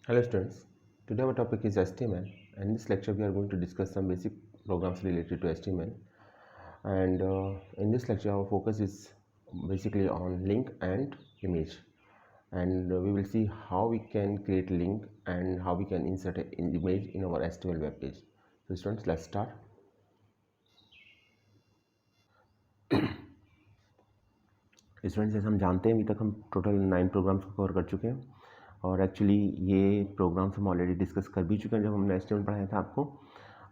Hello students, today our topic is HTML, and in this lecture we are going to discuss some basic programs related to HTML. And in this lecture our focus is basically on link and image, and we will see how we can create link and how we can insert an image in our HTML web page. So students, let's start. Students, जैसे हम जानते हैं अभी तक हम total 9 programmes को cover कर चुके हैं, और एक्चुअली ये प्रोग्राम्स हम ऑलरेडी डिस्कस कर भी चुके हैं जब हमने HTML पढ़ाया था आपको।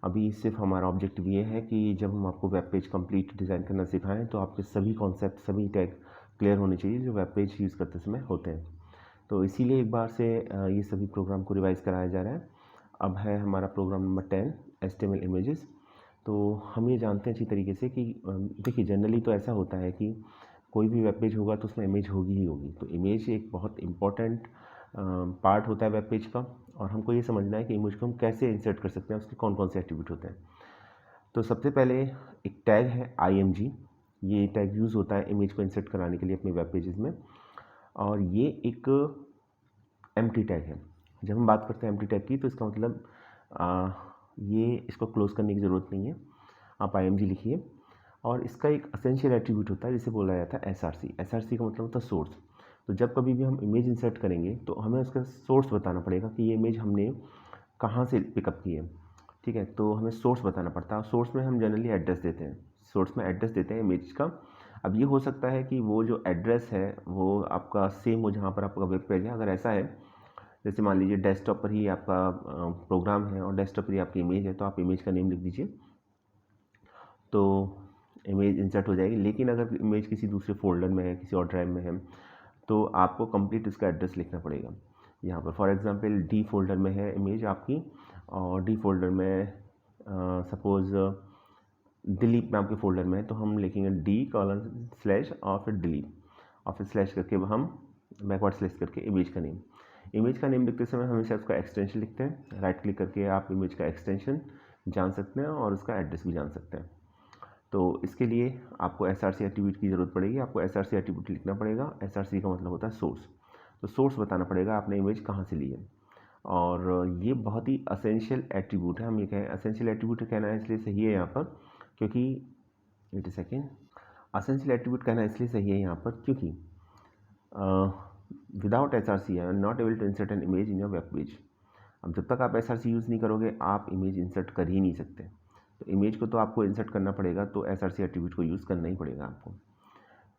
अभी सिर्फ हमारा ऑब्जेक्टिव ये है कि जब हम आपको वेब पेज कंप्लीट डिज़ाइन करना सिखाएं तो आपके सभी कॉन्सेप्ट, सभी टैग क्लियर होने चाहिए जो वेब पेज यूज़ करते समय होते हैं। तो इसीलिए एक बार से ये सभी प्रोग्राम को रिवाइज़ कराया जा रहा है। अब है हमारा प्रोग्राम नंबर 10 HTML इमेजेस। तो हम ये जानते हैं अच्छी तरीके से कि देखिए जनरली तो ऐसा होता है कि कोई भी वेब पेज होगा तो उसमें इमेज होगी ही होगी। तो इमेज एक बहुत इम्पॉर्टेंट पार्ट होता है वेब पेज का, और हमको ये समझना है कि इमेज को हम कैसे इंसर्ट कर सकते हैं, उसके कौन कौन से एट्रीब्यूट होते हैं। तो सबसे पहले एक टैग है img। ये टैग यूज़ होता है इमेज को इंसर्ट कराने के लिए अपने वेब पेजेस में, और ये एक एम्प्टी टैग है। जब हम बात करते हैं एम्प्टी टैग की तो इसका मतलब ये इसको क्लोज करने की ज़रूरत नहीं है, आप img लिखिए। और इसका एक असेंशियल एट्रीब्यूट होता है जिसे बोला जाता है SRC। SRC का मतलब होता है सोर्स। तो जब कभी भी हम इमेज इंसर्ट करेंगे तो हमें उसका सोर्स बताना पड़ेगा कि ये इमेज हमने कहाँ से पिकअप की है, ठीक है। तो हमें सोर्स बताना पड़ता है। सोर्स में हम जनरली एड्रेस देते हैं, सोर्स में एड्रेस देते हैं इमेज का। अब ये हो सकता है कि वो जो एड्रेस है वो आपका सेम हो जहाँ पर आपका वेब पेज है। अगर ऐसा है, जैसे मान लीजिए डेस्कटॉप पर ही आपका प्रोग्राम है और डेस्कटॉप पर ही आपकी इमेज है, तो आप इमेज का नेम लिख दीजिए तो इमेज इंसर्ट हो जाएगी। लेकिन अगर इमेज किसी दूसरे फोल्डर में है, किसी और ड्राइव में है, तो आपको कंप्लीट इसका एड्रेस लिखना पड़ेगा। यहाँ पर फॉर एग्जांपल डी फोल्डर में है इमेज आपकी, और डी फोल्डर में सपोज़ दिलीप में आपके फोल्डर में है, तो हम लिखेंगे D:/ और फिर दिलीप, और फिर स्लैश करके हम बैकवर्ड स्लैश करके इमेज का नेम। इमेज का नेम लिखते समय हमेशा उसका एक्सटेंशन लिखते हैं। राइट क्लिक करके आप इमेज का एक्सटेंशन जान सकते हैं और उसका एड्रेस भी जान सकते हैं। तो इसके लिए आपको SRC एट्रीब्यूट की ज़रूरत पड़ेगी। आपको SRC एट्रीब्यूट लिखना पड़ेगा। SRC का मतलब होता है सोर्स। तो सोर्स बताना पड़ेगा आपने इमेज कहाँ से ली है, और ये बहुत ही असेंशियल एट्रीब्यूट है। हम ये कहें असेंशियल एट्रीब्यूट कहना है इसलिए सही है यहाँ पर, क्योंकि wait a second, essential attribute कहना इसलिए सही है यहाँ पर क्योंकि without SRC I am not able to insert an image in your web page. अब जब तक आप SRC यूज़ नहीं करोगे आप इमेज इंसर्ट कर ही नहीं सकते। तो इमेज को तो आपको इंसर्ट करना पड़ेगा, तो SRC एट्रीब्यूट को यूज़ करना ही पड़ेगा आपको,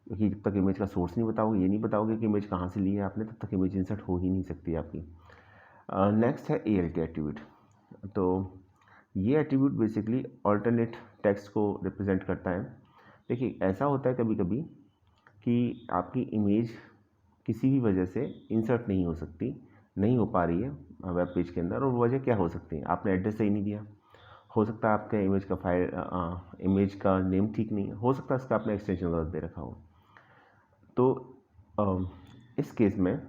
क्योंकि जब तक इमेज का सोर्स नहीं बताओगे, ये नहीं बताओगे कि इमेज कहाँ से ली है आपने, तब तक इमेज इंसर्ट हो ही नहीं सकती आपकी। नेक्स्ट है ALT एट्रीब्यूट। तो ये एट्रीब्यूट बेसिकली ऑल्टरनेट टेक्स्ट को रिप्रेजेंट करता है। देखिए ऐसा होता है कभी कभी कि आपकी इमेज किसी भी वजह से इंसर्ट नहीं हो सकती, नहीं हो पा रही है वेब पेज के अंदर, और वजह क्या हो सकती है, आपने एड्रेस सही नहीं दिया, हो सकता है आपके इमेज का इमेज का नेम ठीक नहीं है, हो सकता है इसका आपने एक्सटेंशन गलत दे रखा हो। तो इस केस में,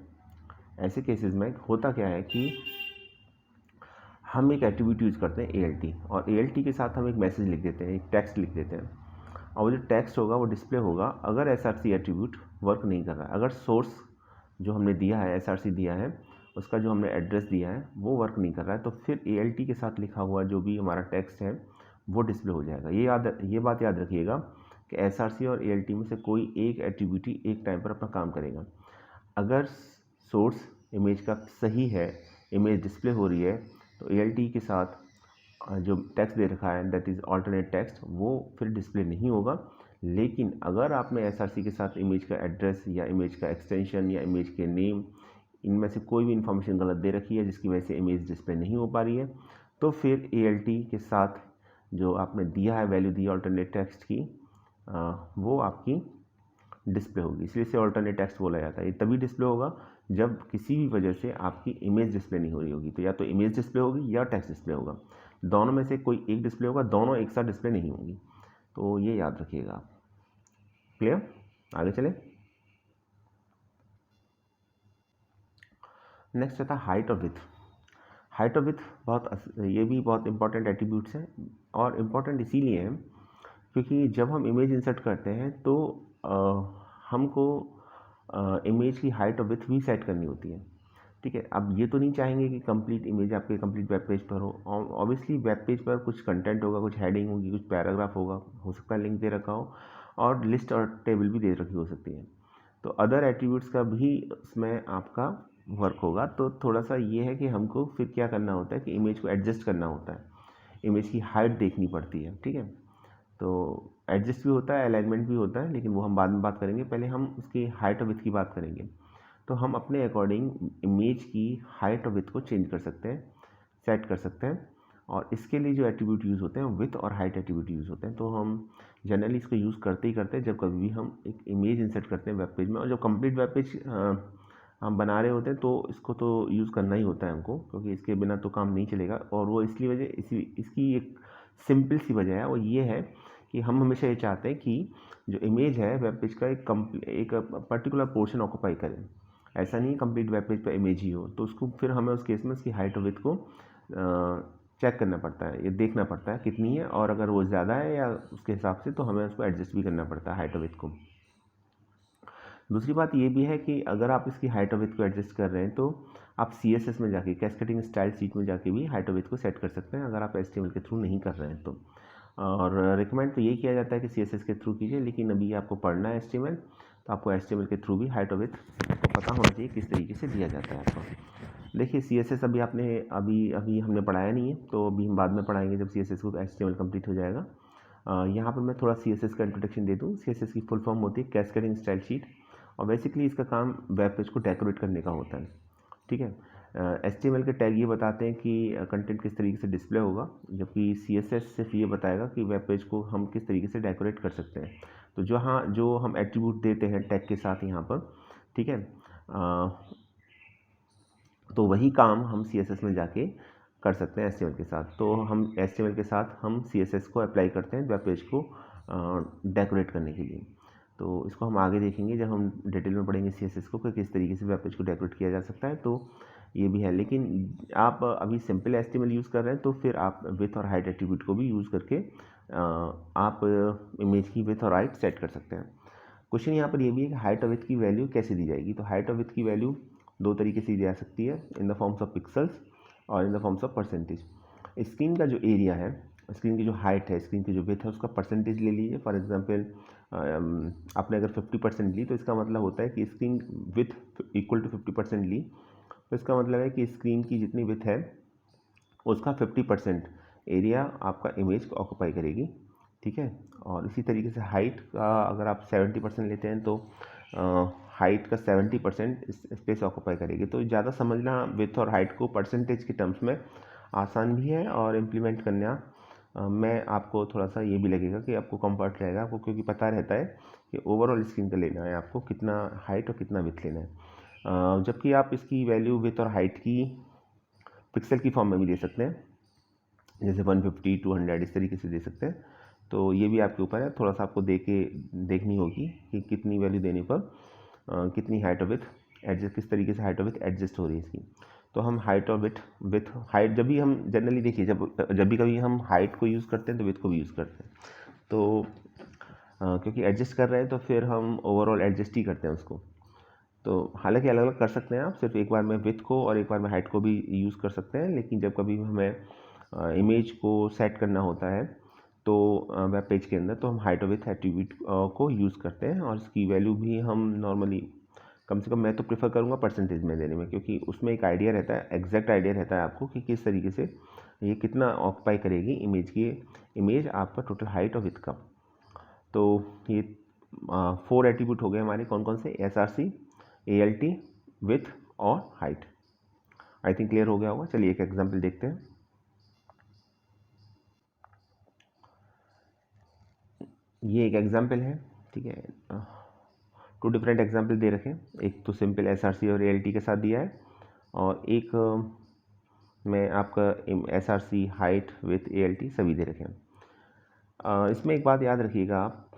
ऐसे केसेस में होता क्या है कि हम एक एट्रीब्यूट यूज़ करते हैं ALT, और ALT के साथ हम एक मैसेज लिख देते हैं, एक टेक्स्ट लिख देते हैं, और वो जो टेक्स्ट होगा वो डिस्प्ले होगा अगर SRC एट्रीब्यूट वर्क नहीं कर रहा है। अगर सोर्स जो हमने दिया है, SRC दिया है, उसका जो हमने एड्रेस दिया है वो वर्क नहीं कर रहा है, तो फिर ALT के साथ लिखा हुआ जो भी हमारा टेक्स्ट है वो डिस्प्ले हो जाएगा। ये बात याद रखिएगा कि SRC और ALT में से कोई एक एट्रीब्यूट ही एक टाइम पर अपना काम करेगा। अगर सोर्स इमेज का सही है, इमेज डिस्प्ले हो रही है, तो ALT के साथ जो टेक्स्ट दे रखा है दैट इज़ ऑल्टरनेट टेक्स्ट, वो फिर डिस्प्ले नहीं होगा। लेकिन अगर आपने SRC के साथ इमेज का एड्रेस या इमेज का एक्सटेंशन या इमेज के नेम, इनमें से कोई भी इन्फॉर्मेशन गलत दे रखी है जिसकी वजह से इमेज डिस्प्ले नहीं हो पा रही है, तो फिर ALT के साथ जो आपने दिया है वैल्यू दी ऑल्टरनेट टेक्स्ट की, वो आपकी डिस्प्ले होगी। इसलिए इसे ऑल्टरनेट टेक्स्ट बोला जाता है। ये तभी डिस्प्ले होगा जब किसी भी वजह से आपकी इमेज डिस्प्ले नहीं हो रही होगी। तो या तो इमेज डिस्प्ले होगी या टेक्स्ट डिस्प्ले होगा, दोनों में से कोई एक डिस्प्ले होगा, दोनों एक साथ डिस्प्ले नहीं होंगी। तो ये याद रखिएगा आप। क्लियर? आगे चले। नेक्स्ट आता है हाइट और विथ। हाइट और विथ ये भी बहुत इंपॉर्टेंट एट्रीब्यूट्स हैं, और इम्पॉर्टेंट इसीलिए हैं क्योंकि जब हम इमेज इंसर्ट करते हैं तो हमको इमेज की हाइट और विथ भी सेट करनी होती है। ठीक है। अब ये तो नहीं चाहेंगे कि कंप्लीट इमेज आपके कंप्लीट वेब पेज पर हो। ऑब्वियसली वेब पेज पर कुछ कंटेंट होगा, कुछ हेडिंग होगी, कुछ पैराग्राफ होगा, हो सकता है लिंक दे रखा हो, और लिस्ट और टेबल भी दे रखी हो सकती है। तो अदर एट्रीब्यूट्स का भी उसमें आपका वर्क होगा। तो थोड़ा सा ये है कि हमको फिर क्या करना होता है कि इमेज को एडजस्ट करना होता है, इमेज की हाइट देखनी पड़ती है। ठीक है, तो एडजस्ट भी होता है, अलाइनमेंट भी होता है, लेकिन वो हम बाद में बात करेंगे। पहले हम उसकी हाइट और विड्थ की बात करेंगे। तो हम अपने अकॉर्डिंग इमेज की हाइट और विड्थ को चेंज कर सकते हैं, सेट कर सकते हैं। और इसके लिए जो एट्रीब्यूट यूज़ होते हैं विड्थ और हाइट एट्रीब्यूट यूज़ होते हैं। तो हम जनरली इसको यूज़ करते ही करते हैं जब कभी भी हम एक इमेज इंसर्ट करते हैं वेब पेज में। और जब कंप्लीट वेब पेज हम बना रहे होते हैं तो इसको तो यूज़ करना ही होता है हमको, क्योंकि इसके बिना तो काम नहीं चलेगा। और वो इसकी एक सिंपल सी वजह है, वो ये है कि हम हमेशा ये चाहते हैं कि जो इमेज है वेब पेज का एक पर्टिकुलर पोर्शन ऑक्यूपाई करे। ऐसा नहीं कंप्लीट वेब पेज पर इमेज ही हो, तो उसको फिर हमें उस केस में उसकी हाइट और विड्थ को चेक करना पड़ता है, ये देखना पड़ता है कितनी है, और अगर वो ज़्यादा है या उसके हिसाब से तो हमें उसको एडजस्ट भी करना पड़ता है हाइट और विड्थ को। दूसरी बात ये भी है कि अगर आप इसकी हाइट और विड्थ को एडजस्ट कर रहे हैं तो आप CSS में जाके कैस्केडिंग स्टाइल शीट में जाके भी हाइट और विड्थ को सेट कर सकते हैं, अगर आप HTML के थ्रू नहीं कर रहे हैं तो। और रिकमेंड तो यही किया जाता है कि CSS के थ्रू कीजिए, लेकिन अभी आपको पढ़ना है HTML, तो आपको HTML के थ्रू भी हाइट और विड्थ को पता होना चाहिए किस तरीके से दिया जाता है आपको। देखिए CSS अभी हमने पढ़ाया नहीं है, तो अभी हम बाद में पढ़ाएंगे जब CSS को HTML कंप्लीट हो जाएगा। यहाँ पर मैं थोड़ा CSS का इंट्रोडक्शन दे दूँ। CSS की फुल फॉर्म होती है कैस्केडिंग स्टाइल शीट, और बेसिकली इसका काम वेब पेज को डेकोरेट करने का होता है। ठीक है, HTML के टैग ये बताते हैं कि कंटेंट किस तरीके से डिस्प्ले होगा, जबकि CSS सिर्फ ये बताएगा कि वेब पेज को हम किस तरीके से डेकोरेट कर सकते हैं। तो जो हम एट्रीब्यूट देते हैं टैग के साथ यहाँ पर, ठीक है, तो वही काम हम CSS में जाके कर सकते हैं HTML के साथ। तो हम HTML के साथ हम CSS को अप्लाई करते हैं वेब पेज को डेकोरेट करने के लिए। तो इसको हम आगे देखेंगे जब हम डिटेल में पढ़ेंगे CSS को कि किस तरीके से वेब पेज को डेकोरेट किया जा सकता है। तो ये भी है, लेकिन आप अभी सिंपल HTML यूज़ कर रहे हैं तो फिर आप विड्थ और हाइट एट्रीब्यूट को भी यूज़ करके आप इमेज की विड्थ और हाइट सेट कर सकते हैं। क्वेश्चन यहाँ पर ये भी है कि हाइट और विड्थ की वैल्यू कैसे दी जाएगी। तो हाइट और विड्थ की वैल्यू दो तरीके से दी जा सकती है, in the forms of pixels और in the forms of percentage. Screen का जो एरिया है, स्क्रीन की जो हाइट है, स्क्रीन की जो विड्थ है, उसका परसेंटेज ले लीजिए। फॉर एग्जांपल आपने अगर 50% ली तो इसका मतलब होता है कि स्क्रीन विड्थ इक्वल टू 50% ली, तो इसका मतलब है कि स्क्रीन की जितनी विड्थ है उसका 50% एरिया आपका इमेज को ऑक्यूपाई करेगी। ठीक है, और इसी तरीके से हाइट का अगर आप 70% लेते हैं तो हाइट का 70% स्पेस ऑक्यूपाई करेगी। तो ज़्यादा समझना विड्थ और हाइट को परसेंटेज के टर्म्स में आसान भी है, और इम्प्लीमेंट करना में आपको थोड़ा सा ये भी लगेगा कि आपको कंफर्ट रहेगा आपको, क्योंकि पता रहता है कि ओवरऑल स्क्रीन का लेना है आपको कितना हाइट और कितना विड्थ लेना है। जबकि आप इसकी वैल्यू विड्थ और हाइट की पिक्सल की फॉर्म में भी दे सकते हैं, जैसे 150, 200 इस तरीके से दे सकते हैं। तो ये भी आपके ऊपर है, थोड़ा सा आपको देखनी होगी कि कितनी वैल्यू देने पर कितनी हाइट और विड्थ एडजस्ट, किस तरीके से हाइट और विड्थ एडजस्ट हो रही है इसकी। तो हम हाइट और विड्थ हाइट जब भी हम जनरली देखिए जब भी कभी हम हाइट को यूज़ करते हैं तो विड्थ को भी यूज़ करते हैं। तो क्योंकि एडजस्ट कर रहे हैं तो फिर हम ओवरऑल एडजस्ट ही करते हैं उसको। तो हालांकि अलग अलग कर सकते हैं आप, सिर्फ एक बार में विड्थ को और एक बार में हाइट को भी यूज़ कर सकते हैं, लेकिन जब कभी हमें इमेज को सेट करना होता है तो वेब पेज के अंदर तो हम हाइट और विड्थ एट्रीब्यूट को यूज़ करते हैं। और इसकी वैल्यू भी हम नॉर्मली कम से कम मैं तो प्रेफर करूँगा परसेंटेज में देने में, क्योंकि उसमें एक आइडिया रहता है, एग्जैक्ट आइडिया रहता है आपको कि किस तरीके से ये कितना ऑक्यूपाई करेगी इमेज आपका टोटल हाइट और विड्थ का। तो ये 4 एट्रीब्यूट हो गए हमारे, कौन कौन से, SRC, ALT, विड्थ और हाइट। आई थिंक क्लियर हो गया होगा। चलिए एक एग्जांपल देखते हैं। ये एक एग्जांपल है, ठीक है, 2 डिफरेंट एग्जांपल दे रखे हैं। एक तो सिंपल SRC और ALT के साथ दिया है, और एक में आपका SRC, हाइट, विड्थ, ALT सभी दे रखे हैं। इसमें एक बात याद रखिएगा आप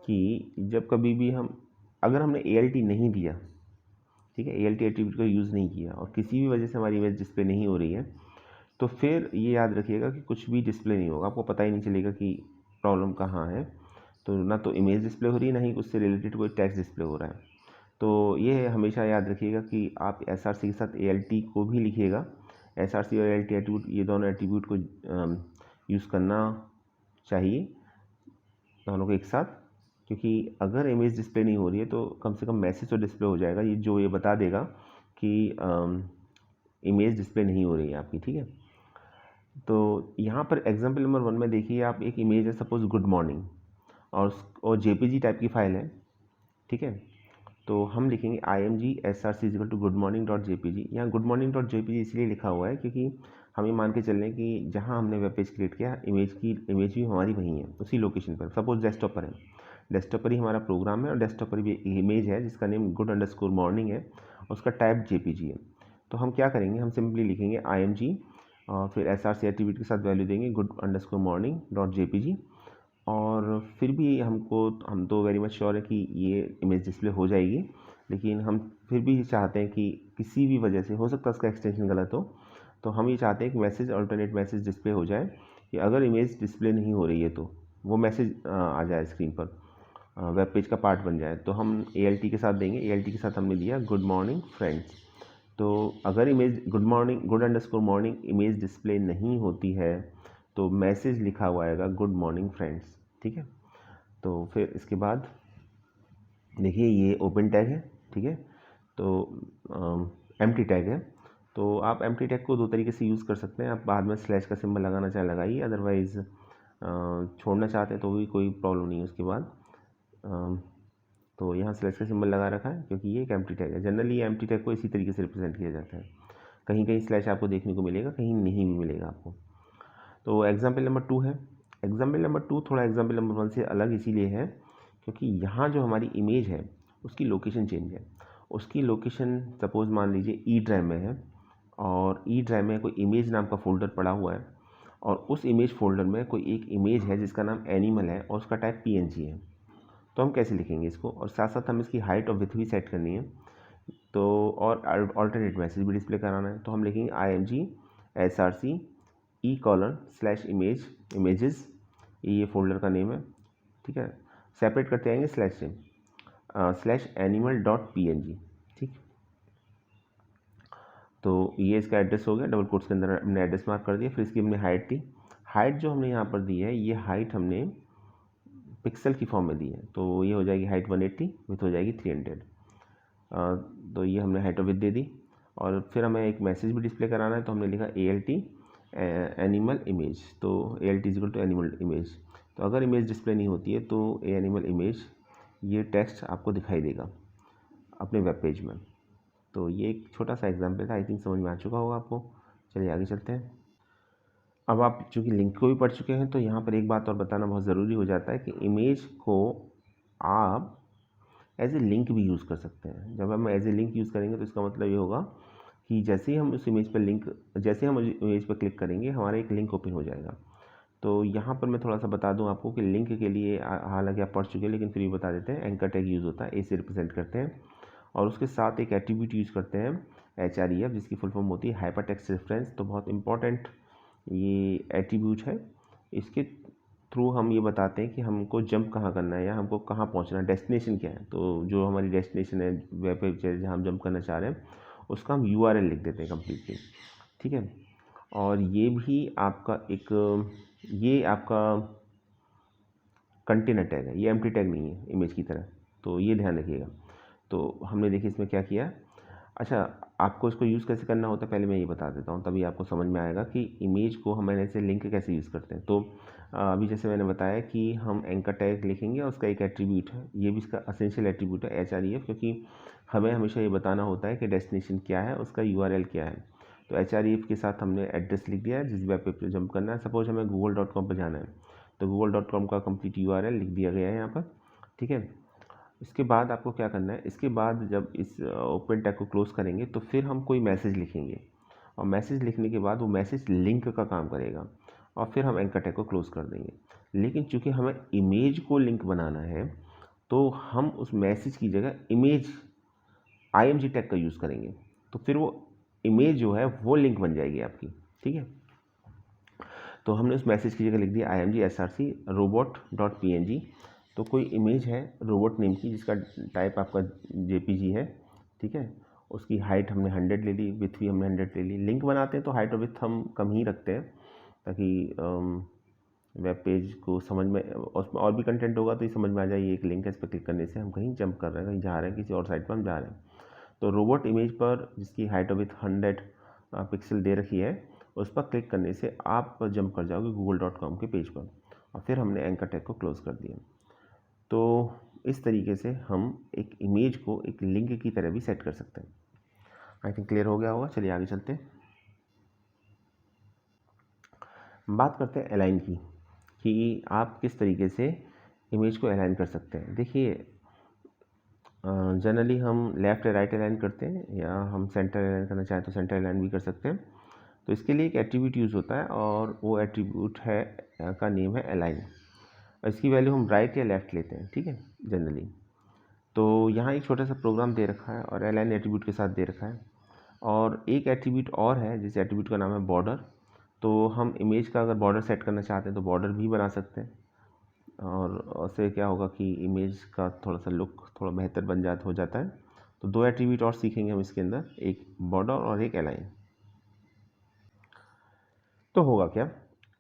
कि जब कभी भी अगर हमने ALT नहीं दिया, ठीक है, ALT एट्रीब्यूट का यूज़ नहीं किया और किसी भी वजह से हमारी इमेज डिस्प्ले नहीं हो रही है, तो फिर ये याद रखिएगा कि कुछ भी डिस्प्ले नहीं होगा, आपको पता ही नहीं चलेगा कि प्रॉब्लम कहाँ है। तो ना तो इमेज डिस्प्ले हो रही है, ना ही उससे रिलेटेड कोई टेक्स्ट डिस्प्ले हो रहा है। तो ये हमेशा याद रखिएगा कि आप SRC के साथ ALT को भी लिखिएगा। SRC और ALT एट्रीब्यूट, ये दोनों एट्रीब्यूट को यूज़ करना चाहिए, दोनों को एक साथ, क्योंकि अगर इमेज डिस्प्ले नहीं हो रही है तो कम से कम मैसेज तो डिस्प्ले हो जाएगा, ये बता देगा कि इमेज डिस्प्ले नहीं हो रही है आपकी, ठीक है। तो यहाँ पर एग्जाम्पल नंबर 1 में देखिए, आप एक इमेज है सपोज गुड मॉर्निंग, और JPG टाइप की फाइल है, ठीक है। तो हम लिखेंगे IMG SRC equal to good morning dot JPG। यहाँ गुड मॉर्निंग डॉट JPG इसलिए लिखा हुआ है क्योंकि हम ये मान के चल रहे हैं कि जहाँ हमने वेब पेज क्रिएट किया, इमेज भी हमारी वहीं है, उसी लोकेशन पर। सपोज डेस्कटॉप पर है, डेस्कटॉप पर ही हमारा प्रोग्राम है और डेस्कटॉप पर भी इमेज है जिसका नेम गुड अंडरस्कोर मॉर्निंग है और उसका टाइप JPG है। तो हम क्या करेंगे, हम सिंपली लिखेंगे IMG और फिर SRC एट्रीब्यूट के साथ वैल्यू देंगे good underscore morning dot JPG। और फिर भी हम तो वेरी मच श्योर है कि ये इमेज डिस्प्ले हो जाएगी, लेकिन हम फिर भी चाहते हैं कि किसी भी वजह से, हो सकता है उसका एक्सटेंशन गलत हो, तो हम ये चाहते हैं कि मैसेज अल्टरनेट मैसेज डिस्प्ले हो जाए, कि अगर इमेज डिस्प्ले नहीं हो रही है तो वो मैसेज आ जाए स्क्रीन पर, वेब पेज का पार्ट बन जाए। तो हम ALT के साथ देंगे, ALT के साथ हमने दिया गुड मॉर्निंग फ्रेंड्स। तो अगर image good underscore morning image display नहीं होती है तो मैसेज लिखा हुआ आएगा गुड मॉर्निंग फ्रेंड्स, ठीक है। तो फिर इसके बाद देखिए ये ओपन टैग है, ठीक है। तो एम्प्टी टैग है, तो आप एम्प्टी टैग को दो तरीके से यूज़ कर सकते हैं। आप बाद में स्लैश का सिंबल लगाना चाहे लगाइए, अदरवाइज़ छोड़ना चाहते हैं तो भी कोई प्रॉब्लम नहीं है उसके बाद। तो यहाँ स्लैश का सिंबल लगा रखा है क्योंकि ये एक एम्प्टी टैग है। जनरली ये एम्प्टी टैग को इसी तरीके से रिप्रेजेंट किया जाता है, कहीं कहीं स्लैश आपको देखने को मिलेगा, कहीं नहीं भी मिलेगा आपको। तो एग्जाम्पल नंबर 2 है। एग्जाम्पल नंबर 2 थोड़ा एग्जाम्पल नंबर 1 से अलग इसीलिए है क्योंकि यहाँ जो हमारी इमेज है उसकी लोकेशन चेंज है। उसकी लोकेशन सपोज़ मान लीजिए ई ड्राइव में है, और ई ड्राइव में कोई इमेज नाम का फ़ोल्डर पड़ा हुआ है, और उस इमेज फ़ोल्डर में कोई एक इमेज है जिसका नाम एनिमल है और उसका टाइप PNG है। तो हम कैसे लिखेंगे इसको, और साथ साथ हम इसकी हाइट और विड्थ भी सेट करनी है, तो और अल्टरनेट मैसेज भी डिस्प्ले कराना है। तो हम लिखेंगे IMG SRC e:/इमेजेस, ये फोल्डर का नेम है, ठीक है। सेपरेट करते आएंगे स्लैश से, /animal.png, ठीक। तो ये इसका एड्रेस हो गया, डबल कोट्स के अंदर हमने एड्रेस मार्क कर दिया। फिर इसकी हमने हाइट दी, हाइट जो हमने यहाँ पर दी है ये हाइट हमने पिक्सल की फॉर्म में दी है, तो ये हो जाएगी हाइट 180, विथ हो जाएगी 300। तो ये हमने हाइट और विथ दे दी, और फिर हमें एक मैसेज भी डिस्प्ले कराना है, तो हमने लिखा ALT एनिमल इमेज। तो ALT equal to animal image. तो अगर इमेज डिस्प्ले नहीं होती है तो एनिमल इमेज, ये टेक्स्ट आपको दिखाई देगा अपने वेब पेज में। तो ये एक छोटा सा एग्जाम्पल था, आई थिंक समझ में आ चुका होगा आपको। चलिए आगे चलते हैं। अब आप चूँकि लिंक को भी पढ़ चुके हैं तो यहाँ पर एक बात और बताना बहुत ज़रूरी हो जाता है कि इमेज को आप एज ए लिंक भी यूज़ कर सकते हैं। जब हम एज ए लिंक यूज़ करेंगे तो इसका मतलब ये होगा कि जैसे ही हम उस इमेज पर क्लिक करेंगे हमारा एक लिंक ओपन हो जाएगा। तो यहाँ पर मैं थोड़ा सा बता दूँ आपको कि लिंक के लिए, हालांकि आप पढ़ चुके हैं लेकिन फिर भी बता देते हैं, एंकर टैग यूज़ होता है, A से रिप्रेजेंट करते हैं, और उसके साथ एक एट्रीब्यूट यूज़ करते हैं HREF, जिसकी फुल फॉर्म होती है हाइपर टेक्स्ट रेफरेंस। तो बहुत इंपॉर्टेंट ये एट्रीब्यूट है, इसके थ्रू हम ये बताते हैं कि हमको जंप कहाँ करना है या हमको कहाँ पहुँचना है, डेस्टिनेशन क्या है। तो जो हमारी डेस्टिनेशन है, वेब पेज जहाँ हम जंप करना चाह रहे हैं, उसका हम URL लिख देते हैं कम्प्लीटली, ठीक है। और ये भी आपका ये आपका कंटेनर टैग है, ये एम्प्टी टैग नहीं है इमेज की तरह, तो ये ध्यान रखिएगा। तो हमने देखिए इसमें क्या किया। अच्छा, आपको इसको यूज़ कैसे करना होता है पहले मैं ये बता देता हूँ, तभी आपको समझ में आएगा कि इमेज को हम ऐसे लिंक कैसे यूज़ करते हैं। तो अभी जैसे मैंने बताया कि हम एंकर टैग लिखेंगे और उसका एक एट्रीब्यूट है, ये भी इसका असेंशियल एट्रीब्यूट है HREF, क्योंकि हमें हमेशा ये बताना होता है कि डेस्टिनेशन क्या है, उसका URL क्या है। तो HREF के साथ हमने एड्रेस लिख दिया है जिस वेब पेज पर जंप करना है। सपोज हमें google.com पर जाना है तो google.com का कंप्लीट URL लिख दिया गया है यहाँ पर, ठीक है। इसके बाद आपको क्या करना है, इसके बाद जब इस ओपन टैग को क्लोज़ करेंगे तो फिर हम कोई मैसेज लिखेंगे, और मैसेज लिखने के बाद वो मैसेज लिंक का काम करेगा, और फिर हम एंकर टैग को क्लोज़ कर देंगे। लेकिन चूंकि हमें इमेज को लिंक बनाना है तो हम उस मैसेज की जगह इमेज IMG टैग का यूज़ करेंगे, तो फिर वो इमेज जो है वो लिंक बन जाएगी आपकी, ठीक है। तो हमने उस मैसेज की जगह लिख दिया IMG SRC robot.png। तो कोई इमेज है रोबोट नेम की जिसका टाइप आपका जेपीजी है, ठीक है। उसकी हाइट हमने 100 ले ली, विथ भी हमने 100 ले ली। लिंक बनाते हैं तो हाइट और विथ हम कम ही रखते हैं ताकि वेब पेज को समझ में, उसमें और भी कंटेंट होगा तो ये समझ में आ जाए ये एक लिंक है, इस पर क्लिक करने से हम कहीं जंप कर रहे हैं, कहीं जा रहे हैं, किसी और साइट पर हम जा रहे हैं। तो रोबोट इमेज पर जिसकी हाइट और विथ 100 पिक्सल दे रखी है, उस पर क्लिक करने से आप जंप कर जाओगे google.com के पेज पर, और फिर हमने एंकर टैग को क्लोज कर दिया। तो इस तरीके से हम एक इमेज को एक लिंक की तरह भी सेट कर सकते हैं। आई थिंक क्लियर हो गया होगा। चलिए आगे चलते हैं, बात करते हैं अलाइन की, कि आप किस तरीके से इमेज को अलाइन कर सकते हैं। देखिए जनरली हम लेफ़्ट या राइट अलाइन करते हैं, या हम सेंटर अलाइन करना चाहें तो सेंटर अलाइन भी कर सकते हैं। तो इसके लिए एक एट्रीब्यूट यूज़ होता है, और वो एट्रीब्यूट है का नेम है अलाइन, और इसकी वैल्यू हम राइट या लेफ़्ट लेते हैं, ठीक है, जनरली। तो यहाँ एक छोटा सा प्रोग्राम दे रखा है और अलाइन एट्रीब्यूट के साथ दे रखा है, और एक एट्रीब्यूट और है जिस एट्रीब्यूट का नाम है बॉर्डर। तो हम इमेज का अगर बॉर्डर सेट करना चाहते हैं तो बॉर्डर भी बना सकते हैं, और उससे क्या होगा कि इमेज का थोड़ा सा लुक थोड़ा बेहतर हो जाता है। तो दो एट्रीब्यूट और सीखेंगे हम इसके अंदर, एक बॉर्डर और एक अलाइन। तो होगा क्या,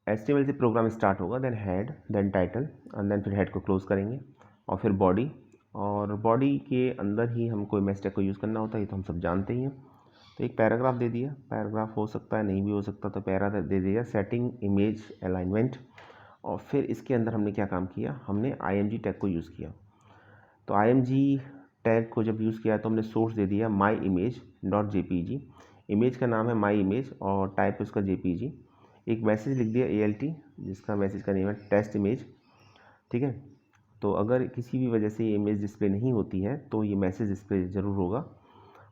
HTML से प्रोग्राम स्टार्ट होगा, then head, then title, and then फिर हेड को क्लोज करेंगे, और फिर बॉडी, और बॉडी के अंदर ही हमको इमेज टैग को यूज़ करना होता है, ये तो हम सब जानते ही हैं। तो एक पैराग्राफ दे दिया, पैराग्राफ हो सकता है नहीं भी हो सकता, तो पैरा दे दिया, सेटिंग इमेज अलाइनमेंट। और फिर इसके अंदर हमने क्या काम किया, हमने img टैग को यूज़ किया। तो img टैग को जब यूज़ किया तो हमने सोर्स दे दिया myimage.jpg, इमेज का नाम है माई इमेज और टाइप उसका jpg। एक मैसेज लिख दिया alt, जिसका मैसेज का नेम है टेस्ट इमेज, ठीक है। तो अगर किसी भी वजह से ये इमेज डिस्प्ले नहीं होती है तो ये मैसेज डिस्प्ले ज़रूर होगा।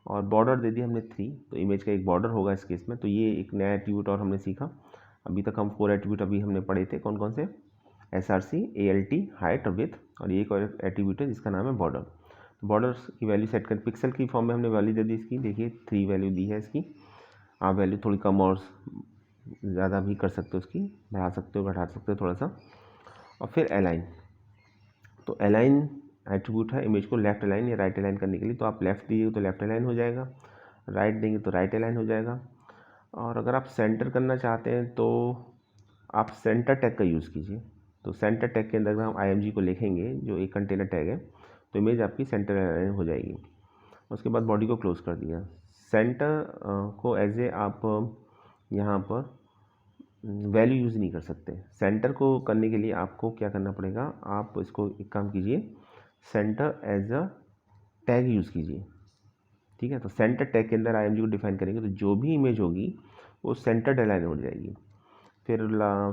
और बॉर्डर दे दिया हमने 3, तो इमेज का एक बॉर्डर होगा इस केस में। तो ये एक नया एट्रीब्यूट और हमने सीखा। अभी तक हम 4 एट्रीब्यूट अभी हमने पढ़े थे, कौन कौन से, SRC, ALT, हाइट और विथ, और ये एक और एट्रीब्यूट है जिसका नाम है बॉर्डर। तो बॉर्डर की वैल्यू सेट कर, पिक्सल की फॉर्म में हमने वैल्यू दे दी इसकी, देखिए 3 वैल्यू दी है इसकी। आप वैल्यू थोड़ी कम और ज़्यादा भी कर सकते हो, उसकी बढ़ा सकते हो घटा सकते हो थोड़ा सा। और फिर अलाइन, तो अलाइन एट्रीब्यूट है इमेज को लेफ्ट अलाइन या राइट अलाइन करने के लिए। तो आप लेफ्ट दीजिए तो लेफ्ट अलाइन हो जाएगा, राइट देंगे तो राइट अलाइन हो जाएगा। और अगर आप सेंटर करना चाहते हैं तो आप सेंटर टैग का यूज़ कीजिए। तो सेंटर टैग के अंदर अगर हम img को लिखेंगे, जो एक कंटेनर टैग है, तो इमेज आपकी सेंटर अलाइन हो जाएगी। उसके बाद बॉडी को क्लोज कर दिया। सेंटर को एज ए आप यहाँ पर वैल्यू यूज़ नहीं कर सकते। सेंटर को करने के लिए आपको क्या करना पड़ेगा, आप इसको एक काम कीजिए, center as a tag use कीजिए, ठीक है। तो सेंटर टैग के अंदर img को डिफाइन करेंगे तो जो भी इमेज होगी वो सेंटर अलाइन हो जाएगी। फिर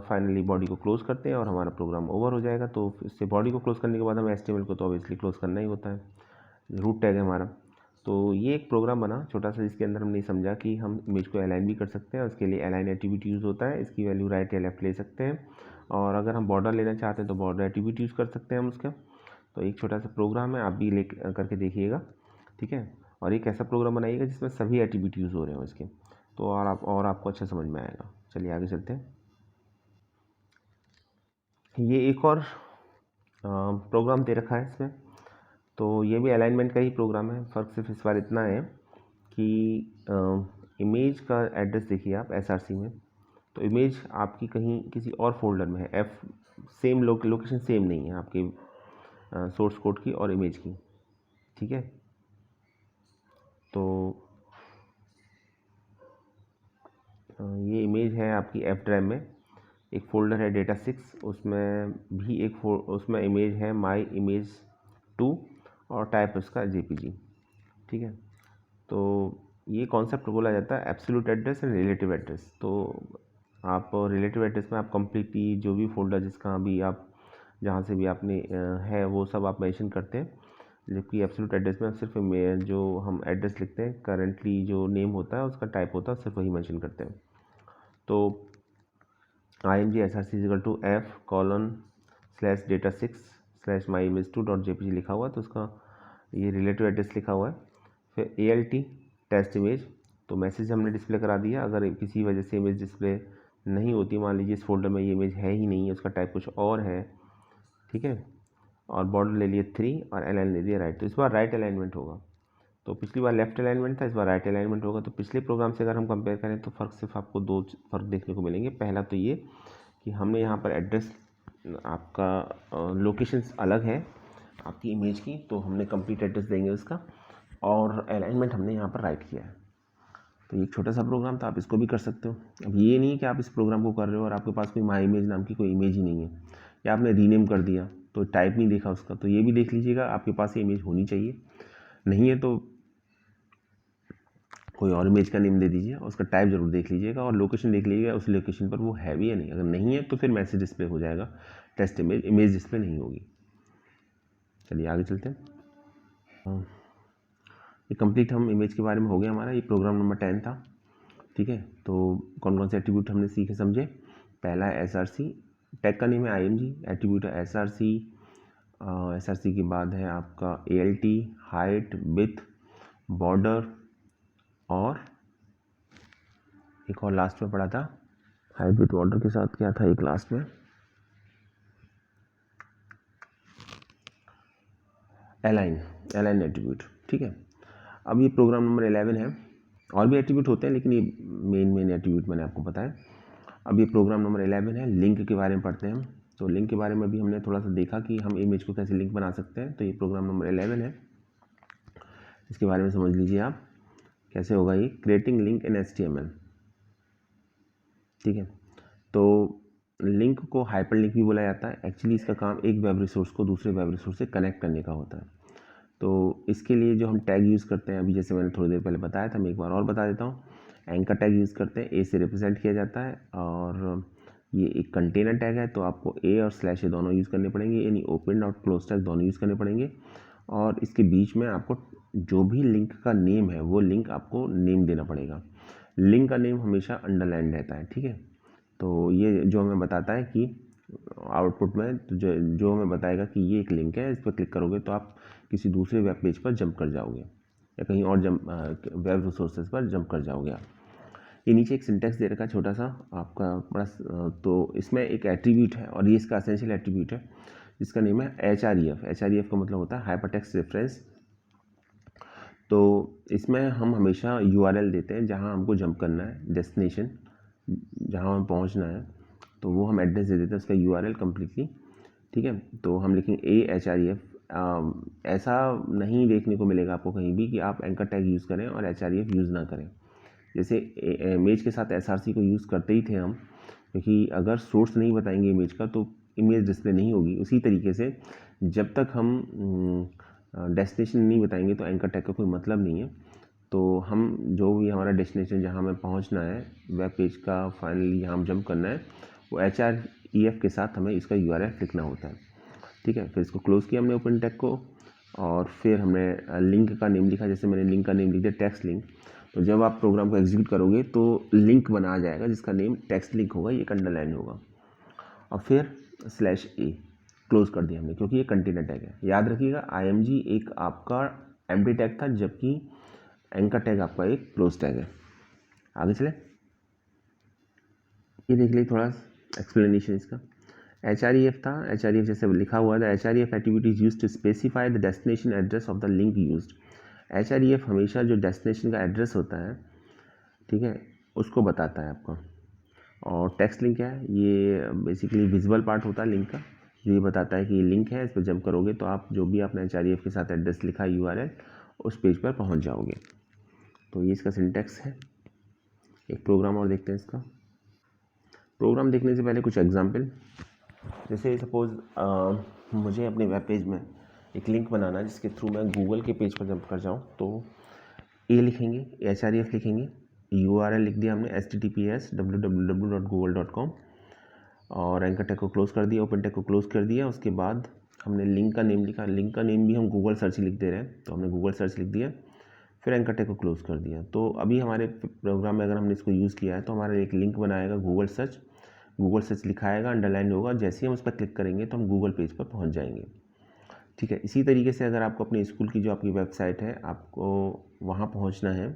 फाइनली बॉडी को क्लोज करते हैं और हमारा प्रोग्राम ओवर हो जाएगा। तो इससे बॉडी को क्लोज करने के बाद हमें HTML को तो ऑब्वियसली क्लोज करना ही होता है, रूट टैग है हमारा। तो ये एक प्रोग्राम बना छोटा सा, जिसके अंदर हमने समझा कि हम इमेज को अलाइन भी कर सकते हैं। उसके लिए अलाइन एट्रीब्यूट यूज़ होता है, इसकी वैल्यू राइट या लेफ्ट ले सकते हैं। और अगर हम बॉर्डर लेना चाहते हैं तो बॉर्डर एट्रीब्यूट यूज़ कर सकते हैं हम उसका। तो एक छोटा सा प्रोग्राम है, आप भी ले करके देखिएगा, ठीक है। और एक ऐसा प्रोग्राम बनाइएगा जिसमें सभी एट्रीब्यूट यूज़ हो रहे हो इसके, तो और आपको अच्छा समझ में आएगा। चलिए आगे चलते हैं। ये एक और प्रोग्राम दे रखा है इसमें, तो ये भी अलाइनमेंट का ही प्रोग्राम है। फ़र्क सिर्फ इस बार इतना है कि इमेज का एड्रेस देखिए आप SRC में, तो इमेज आपकी कहीं किसी और फोल्डर में है, सेम लोकेशन सेम नहीं है आपके सोर्स कोड की और इमेज की, ठीक है। तो ये इमेज है आपकी F ड्राइव में, एक फ़ोल्डर है डेटा 6, उसमें भी उसमें इमेज है माई इमेज 2 और टाइप उसका JPG, ठीक है। तो ये कॉन्सेप्ट बोला जाता है absolute address and relative address. तो आप रिलेटिव एड्रेस में आप कम्प्लीटली जो भी फोल्डर जिसका भी आप जहाँ से भी आपने है वो सब आप मेंशन करते हैं, जबकि एब्सोल्यूट एड्रेस में सिर्फ जो हम एड्रेस लिखते हैं करंटली जो नेम होता है उसका टाइप होता है सिर्फ वही मेंशन करते हैं। तो img src f:/data6/myimage2.jpg लिखा हुआ है, तो उसका ये रिलेटिव एड्रेस लिखा हुआ है। फिर alt टेस्ट इमेज, तो मैसेज हमने डिस्प्ले करा दिया। अगर किसी वजह से इमेज डिस्प्ले नहीं होती, मान लीजिए इस फोल्डर में ये इमेज है ही नहीं है, उसका टाइप कुछ और है, ठीक है, और बॉर्डर ले लिए 3 और अलाइन ले लिया राइट। तो इस बार राइट अलाइनमेंट होगा। तो पिछली बार लेफ्ट अलाइनमेंट था, इस बार राइट अलाइनमेंट होगा। तो पिछले प्रोग्राम से अगर हम कंपेयर करें तो फ़र्क सिर्फ आपको 2 फ़र्क देखने को मिलेंगे। पहला तो ये कि हमने यहाँ पर एड्रेस आपका लोकेशंस अलग है आपकी इमेज की, तो हमने कंप्लीट एड्रेस देंगे उसका, और अलाइनमेंट हमने यहाँ पर राइट किया है। तो ये एक छोटा सा प्रोग्राम था, आप इसको भी कर सकते हो। अब ये नहीं कि आप इस प्रोग्राम को कर रहे हो और आपके पास कोई माई इमेज नाम की कोई इमेज ही नहीं है, या आपने रीनेम कर दिया तो टाइप नहीं देखा उसका, तो ये भी देख लीजिएगा आपके पास ये इमेज होनी चाहिए। नहीं है तो कोई और इमेज का नेम दे दीजिए, उसका टाइप जरूर देख लीजिएगा और लोकेशन देख लीजिएगा उस लोकेशन पर वो है भी या नहीं। अगर नहीं है तो फिर मैसेज डिस्प्ले हो जाएगा, टेस्ट इमेज डिस्प्ले नहीं होगी। चलिए आगे चलते हैं। ये कंप्लीट हम इमेज के बारे में हो गया हमारा। ये प्रोग्राम नंबर 10 था। ठीक है, तो कौन कौन से एट्रीब्यूट हमने सीखे समझे। पहला है SRC, टैग का नेम है IMG, एट्रीब्यूट है SRC। SRC के बाद है आपका ALT, हाइट, विड्थ, बॉर्डर, और एक और लास्ट में पढ़ा था हाइट विथ बॉर्डर के साथ क्या था एक लास्ट में, अलाइन एट्रीब्यूट। ठीक है, अब ये प्रोग्राम नंबर 11 है। और भी एट्रीब्यूट होते हैं लेकिन ये मेन एट्रीब्यूट मैंने आपको बताया। अब ये प्रोग्राम नंबर 11 है। लिंक के बारे में पढ़ते हैं हम। तो लिंक के बारे में भी हमने थोड़ा सा देखा कि हम इमेज को कैसे लिंक बना सकते हैं। तो ये प्रोग्राम नंबर 11 है, इसके बारे में समझ लीजिए आप कैसे होगा ये। Creating link in HTML। ठीक है, तो लिंक को हाइपर लिंक भी बोला जाता है। एक्चुअली इसका काम एक वेब रिसोर्स को दूसरे वेब रिसोर्स से कनेक्ट करने का होता है। तो इसके लिए जो हम टैग यूज़ करते हैं, अभी जैसे मैंने थोड़ी देर पहले बताया था, मैं एक बार और बता देता हूँ। एंकर टैग यूज़ करते हैं, ए से रिप्रेजेंट किया जाता है, और ये एक कंटेनर टैग है तो आपको ए और /a दोनों यूज़ करने पड़ेंगे, यानी ओपन और क्लोज टैग दोनों यूज़ करने पड़ेंगे। और इसके बीच में आपको जो भी लिंक का नेम है वो लिंक आपको नेम देना पड़ेगा। लिंक का नेम हमेशा अंडरलाइन रहता है। ठीक है, तो ये जो हमें बताता है कि आउटपुट में तो जो हमें बताएगा कि ये एक लिंक है, इस पर क्लिक करोगे तो आप किसी दूसरे वेब पेज पर जंप कर जाओगे, या कहीं और वेब रिसोर्सेज पर जंप कर जाओगे आप। ये नीचे एक सिंटेक्स दे रखा है छोटा सा आपका बड़ा, तो इसमें एक एट्रीब्यूट है और ये इसका एसेंशियल एट्रीब्यूट है जिसका नेम है HREF। HREF का मतलब होता है हाइपरटेक्स्ट रेफरेंस। तो इसमें हम हमेशा URL देते हैं जहाँ हमको जंप करना है, डेस्टिनेशन जहाँ हमें पहुँचना है, तो वो हम एड्रेस दे देते हैं उसका URL कम्प्लीटली। ठीक है, तो हम लिखेंगे HREF। ऐसा नहीं देखने को मिलेगा आपको कहीं भी कि आप एंकर टैग यूज़ करें और HREF यूज़ ना करें। जैसे इमेज के साथ SRC को यूज़ करते ही थे हम, क्योंकि अगर सोर्स नहीं बताएंगे इमेज का तो इमेज डिस्प्ले नहीं होगी। उसी तरीके से जब तक हम डेस्टिनेशन नहीं बताएंगे तो एंकर टैग का कोई मतलब नहीं है। तो हम जो भी हमारा डेस्टिनेशन जहाँ हमें पहुँचना है वेब पेज का, फाइनली जहाँ हम जंप करना है, वो HREF के साथ हमें इसका URL लिखना होता है। ठीक है, फिर इसको क्लोज़ किया हमने ओपन टैग को, और फिर हमने लिंक का नेम लिखा। जैसे मैंने लिंक का नेम लिख दिया टेक्स्ट लिंक। तो जब आप प्रोग्राम को एग्जीक्यूट करोगे तो लिंक बना जाएगा जिसका नेम टेक्स्ट लिंक होगा, ये अंडरलाइन होगा। और फिर /a क्लोज़ कर दिया हमने, क्योंकि ये कंटेनर टैग है। याद रखिएगा IMG एक आपका एम्प्टी टैग था, जबकि एंकर टैग आपका एक क्लोज टैग है। आगे चले, ये देख लीजिए थोड़ा एक्सप्लेनेशन इसका। HREF था, HREF जैसे लिखा हुआ था, HREF activity is used to specify the destination address of the link used. HREF हमेशा जो डेस्टिनेशन का एड्रेस होता है, ठीक है, उसको बताता है आपको। और टेक्स्ट लिंक क्या है, ये बेसिकली विजुअल पार्ट होता है लिंक का, जो ये बताता है कि ये लिंक है, इस पर जंप करोगे तो आप जो भी आपने HREF के साथ एड्रेस लिखा है URL, उस पेज पर पहुंच जाओगे। तो ये इसका सिंटेक्स है। एक प्रोग्राम और देखते हैं इसका। प्रोग्राम देखने से पहले कुछ एग्जाम्पल, जैसे सपोज़ मुझे अपने वेब पेज में एक लिंक बनाना है जिसके थ्रू मैं गूगल के पेज पर जंप कर जाऊँ। तो ये लिखेंगे, HREF लिखेंगे, URL लिख दिया हमने https www.google.com, और एंकर टैग को क्लोज़ कर दिया, ओपन टैग को क्लोज़ कर दिया। उसके बाद हमने लिंक का नेम लिखा, लिंक का नेम भी हम गूगल सर्च लिख दे रहे हैं, तो हमने गूगल सर्च लिख दिया, फिर एंकर टैग को क्लोज़ कर दिया। तो अभी हमारे प्रोग्राम में अगर हमने इसको यूज़ किया है तो हमारा एक लिंक बनाएगा गूगल सर्च लिखाएगा, अंडरलाइन होगा। जैसे ही हम उस पर क्लिक करेंगे तो हम गूगल पेज पर पहुंच जाएंगे। ठीक है, इसी तरीके से अगर आपको अपने स्कूल की जो आपकी वेबसाइट है आपको वहाँ पहुँचना है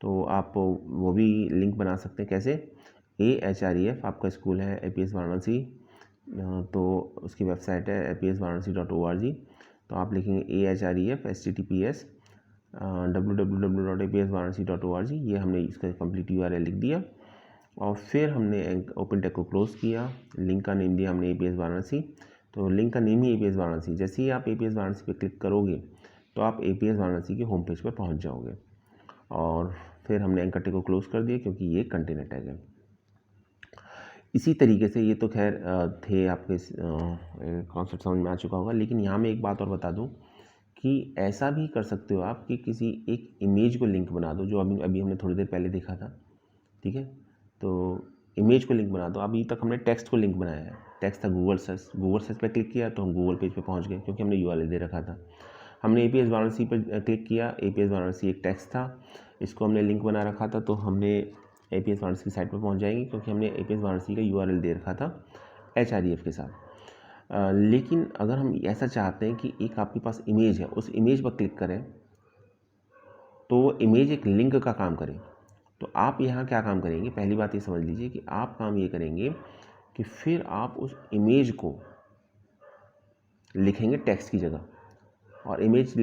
तो आप वो भी लिंक बना सकते हैं। कैसे, HREF आपका स्कूल है APS वाराणसी, तो उसकी वेबसाइट है apsvaranasi.org। तो आप लिखेंगे AHREF www.apsvaranasi.org। ये हमने इसका कंप्लीट URL लिख दिया और फिर हमने ओपन टेक को क्लोज़ किया। लिंक का नेम दिया हमने APS वाराणसी। तो लिंक का नेम ही APS वाराणसी। जैसे ही आप APS वाराणसी पे क्लिक करोगे तो आप APS वाराणसी के होम पेज पर पहुंच जाओगे। और फिर हमने एंकर टैग को क्लोज़ कर दिया क्योंकि ये कंटेनर टैग है। इसी तरीके से ये तो खैर थे आपके कॉन्सेप्ट समझ में आ चुका होगा। लेकिन यहाँ मैं एक बात और बता दूँ कि ऐसा भी कर सकते हो आप कि किसी एक इमेज को लिंक बना दो, जो अभी हमने थोड़ी देर पहले देखा था। ठीक है, तो इमेज को लिंक बना दो। अभी तक हमने टेक्स्ट को लिंक बनाया है। टेक्स्ट था गूगल सर्च पे क्लिक किया तो हम गूगल पेज पे पहुंच गए क्योंकि हमने URL दे रखा था। हमने APS वाराणसी पर क्लिक किया। APS वाराणसी एक टेक्स्ट था, इसको हमने लिंक बना रखा था, तो हमने APS वाराणसी की साइट पर पहुंच जाएंगे क्योंकि हमने APS वाराणसी का URL दे रखा था HREF के साथ। लेकिन अगर हम ऐसा चाहते हैं कि एक आपके पास इमेज है, उस इमेज पर क्लिक करें तो वो इमेज एक लिंक का काम करे, तो आप यहाँ क्या काम करेंगे? पहली बात ये समझ लीजिए कि आप काम ये करेंगे कि फिर आप उस इमेज को लिखेंगे टेक्स्ट की जगह। और इमेज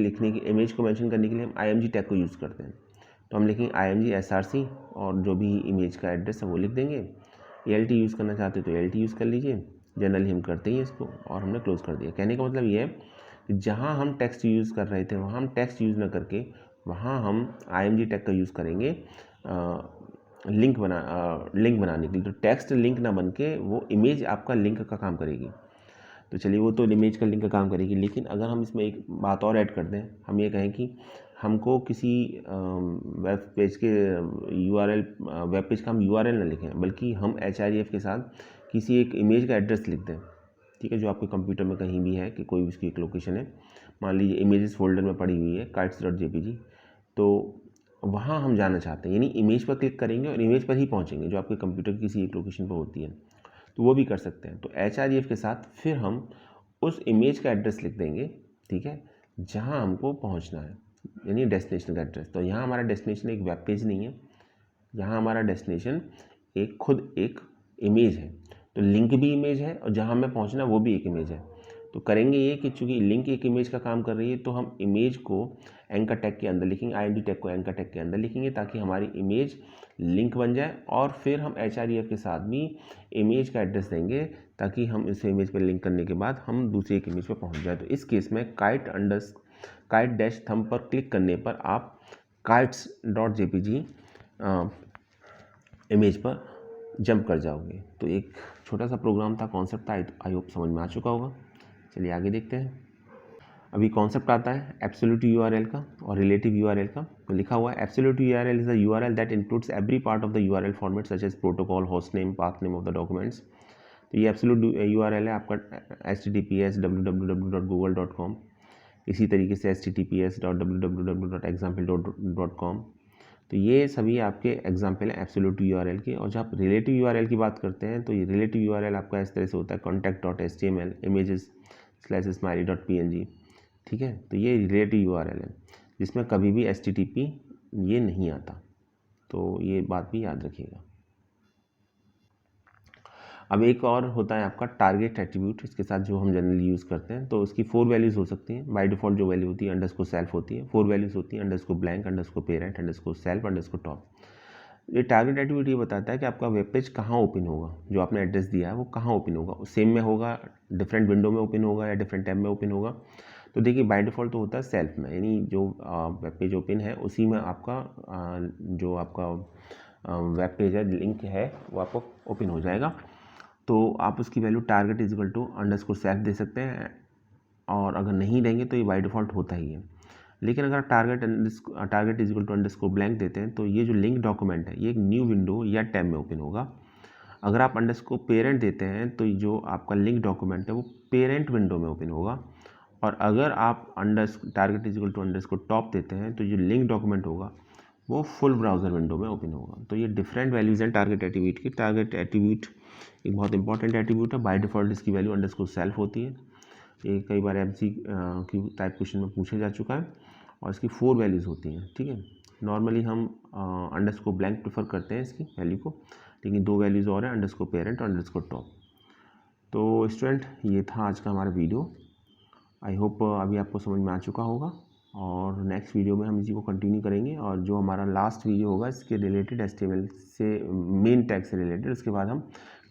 को मेंशन करने के लिए हम IMG टैग को यूज़ करते हैं। तो हम लिखेंगे IMG SRC और जो भी इमेज का एड्रेस है वो लिख देंगे। ALT यूज़ करना चाहते हो तो ALT यूज़ कर लीजिए। जनरली हम करते ही इसको और हमने क्लोज़ कर दिया। कहने का मतलब ये है कि जहाँ हम टेक्स्ट यूज़ कर रहे थे वहाँ हम टेक्स्ट यूज़ ना करके वहाँ हम IMG टैग का यूज़ करेंगे लिंक बनाने के लिए। तो टेक्स्ट लिंक ना बन के वो इमेज आपका लिंक का काम करेगी। तो चलिए, वो तो इमेज का लिंक का काम करेगी। लेकिन अगर हम इसमें एक बात और ऐड कर दें, हम ये कहें कि हमको किसी वेब पेज के वेब पेज का हम URL ना लिखें, बल्कि हम HREF के साथ किसी एक इमेज का एड्रेस लिख दें। ठीक है, जो आपके कंप्यूटर में कहीं भी है कि कोई उसकी एक लोकेशन है, मान लीजिए इमेजेस फोल्डर में पड़ी हुई है kites.jpg, तो वहाँ हम जाना चाहते हैं, यानी इमेज पर क्लिक करेंगे और इमेज पर ही पहुँचेंगे जो आपके कंप्यूटर की किसी एक लोकेशन पर होती है। तो वो भी कर सकते हैं। तो HREF के साथ फिर हम उस इमेज का एड्रेस लिख देंगे, ठीक है, जहाँ हमको पहुँचना है, यानी डेस्टिनेशन का एड्रेस। तो यहाँ हमारा डेस्टिनेशन एक वेब पेज नहीं है, यहाँ हमारा डेस्टिनेशन खुद एक इमेज है। तो लिंक भी इमेज है और जहाँ हमें पहुँचना वो भी एक इमेज है। तो करेंगे ये कि चूँकि लिंक एक इमेज का काम कर रही है, तो हम इमेज को एंकर टैग के अंदर लिखेंगे, IMG टैग को एंकर टैग के अंदर लिखेंगे ताकि हमारी इमेज लिंक बन जाए। और फिर हम HREF के साथ भी इमेज का एड्रेस देंगे ताकि हम इस इमेज पर लिंक करने के बाद हम दूसरी एक इमेज पर पहुंच जाए। तो इस केस में काइट डैश थंब पर क्लिक करने पर आप kites.jpg इमेज पर जंप कर जाओगे। तो एक छोटा सा प्रोग्राम था, कॉन्सेप्ट था, आई होप समझ में आ चुका होगा। चलिए आगे देखते हैं। अभी कॉन्सेप्ट आता है एब्सोल्यूट URL का और रिलेटिव URL का। तो लिखा हुआ है absolute URL is the URL that includes every part of the URL format such as protocol, host name, path name of the documents. तो ये एब्सोल्यूट URL है आपका https www.google.com, इसी तरीके से https www.example.com। तो ये सभी आपके एग्जाम्पल हैं एब्सोल्यूट URL के। और जब आप रिलेटिव URL की बात करते हैं तो ये रिलेटिव URL आपका इस तरह से होता है contact.html, images/smiley.png। ठीक है, तो ये रिलेटिव URL है जिसमें कभी भी HTTP ये नहीं आता, तो ये बात भी याद रखिएगा। अब एक और होता है आपका टारगेट एट्रीब्यूट, इसके साथ जो हम जनरली यूज़ करते हैं। तो उसकी 4 वैल्यूज़ हो सकती हैं। बाय डिफ़ॉल्ट जो वैल्यू होती है अंडरस्कोर सेल्फ होती है। 4 वैल्यूज़ होती हैं underscore blank, underscore parent, underscore self, underscore top. ये टारगेट एट्रीब्यूट ये बताता है कि आपका वेब पेज कहाँ ओपन होगा, जो आपने एड्रेस दिया है वो कहाँ ओपन होगा, सेम में होगा, डिफरेंट विंडो में ओपन होगा या डिफरेंट टैब में ओपन होगा। तो देखिए बाय डिफ़ॉल्ट तो होता है सेल्फ में, यानी जो वेब पेज ओपन है उसी में आपका जो आपका वेब पेज है, लिंक है, वो आपको ओपन हो जाएगा। तो आप उसकी value target is equal to underscore self दे सकते हैं, और अगर नहीं देंगे तो ये बाय डिफ़ॉल्ट होता ही है। लेकिन अगर target is equal to underscore blank देते हैं तो ये जो लिंक डॉक्यूमेंट है ये एक न्यू विंडो या टैब में ओपन होगा। अगर आप अंडरस्कोर पेरेंट देते हैं तो जो आपका लिंक डॉक्यूमेंट है वो पेरेंट विंडो में ओपन होगा। और अगर आप target is equal to underscore top देते हैं तो जो लिंक डॉक्यूमेंट होगा वो फुल ब्राउज़र विंडो में ओपन होगा। तो ये डिफरेंट वैल्यूज़ हैं टारगेट एट्रीब्यूट की। टारगेट एट्रीब्यूट एक बहुत इंपॉर्टेंट एट्रीब्यूट है। बाय डिफ़ॉल्ट इसकी वैल्यू अंडरस्कोर सेल्फ होती है। ये कई बार MCQ टाइप क्वेश्चन में पूछा जा चुका है। और इसकी 4 वैल्यूज़ होती हैं, ठीक है। नॉर्मली हम अंडरस्कोर ब्लैंक प्रेफर करते हैं इसकी वैल्यू को, लेकिन 2 वैल्यूज़ और हैं, अंडरस्कोर पेरेंट और अंडरस्कोर टॉप। तो स्टूडेंट, ये था आज का हमारा वीडियो। आई होप अभी आपको समझ में आ चुका होगा, और नेक्स्ट वीडियो में हम इसी को कंटिन्यू करेंगे, और जो हमारा लास्ट वीडियो होगा इसके रिलेटेड HTML से मेन टैग से रिलेटेड, उसके बाद हम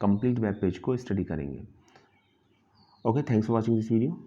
कंप्लीट वेब पेज को स्टडी करेंगे। Okay, thanks for watching this video.